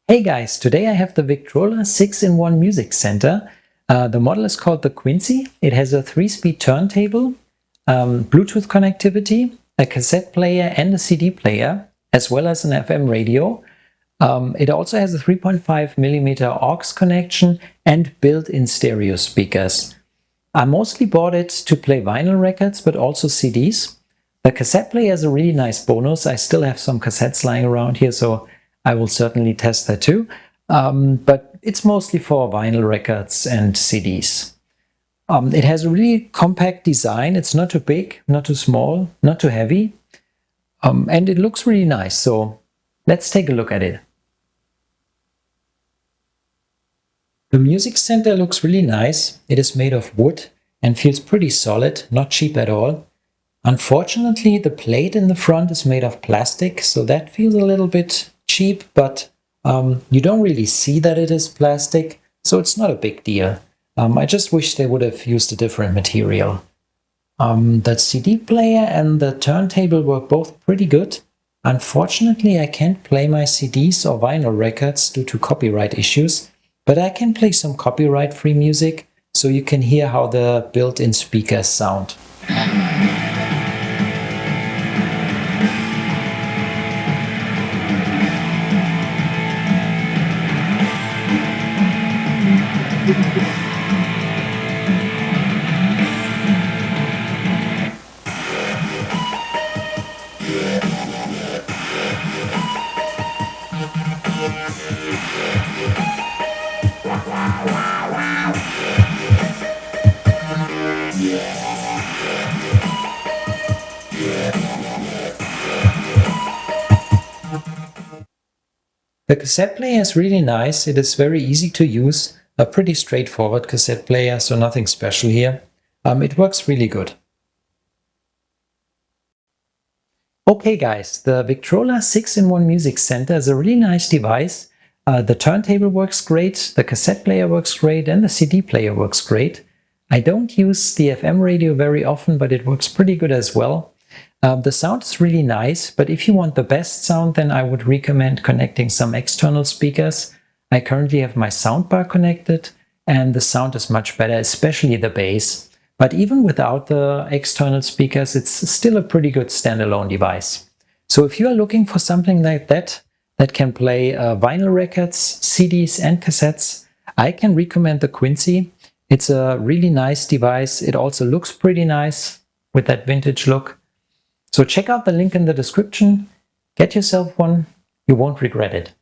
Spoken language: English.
Hey guys, today I have the Victrola 6-in-1 Music Center. The model is called the Quincy. It has a 3-speed turntable, Bluetooth connectivity, a cassette player and a CD player, as well as an FM radio. It also has a 3.5mm aux connection and built-in stereo speakers. I mostly bought it to play vinyl records, but also CDs. The cassette player is a really nice bonus. I still have some cassettes lying around here, so I will certainly test that too, but it's mostly for vinyl records and CDs. It has a really compact design. It's not too big, not too small, not too heavy, and it looks really nice. So let's take a look at it. The Music Center looks really nice. It is made of wood and feels pretty solid, not cheap at all. Unfortunately, the plate in the front is made of plastic, so that feels a little bit cheap, but you don't really see that it is plastic, so it's not a big deal. I just wish they would have used a different material. The CD player and the turntable were both pretty good. Unfortunately, I can't play my CDs or vinyl records due to copyright issues, but I can play some copyright-free music, so you can hear how the built-in speakers sound. The cassette player is really nice. It is very easy to use, a pretty straightforward cassette player, so nothing special here. It works really good. Okay guys, the Victrola 6-in-1 Music Center is a really nice device. The turntable works great, the cassette player works great, and the CD player works great. I don't use the FM radio very often, but it works pretty good as well. The sound is really nice, but if you want the best sound, then I would recommend connecting some external speakers. I currently have my soundbar connected, and the sound is much better, especially the bass. But even without the external speakers, it's still a pretty good standalone device. So if you are looking for something like that can play vinyl records, CDs and cassettes, I can recommend the Quincy. It's a really nice device. It also looks pretty nice with that vintage look. So check out the link in the description, get yourself one, you won't regret it.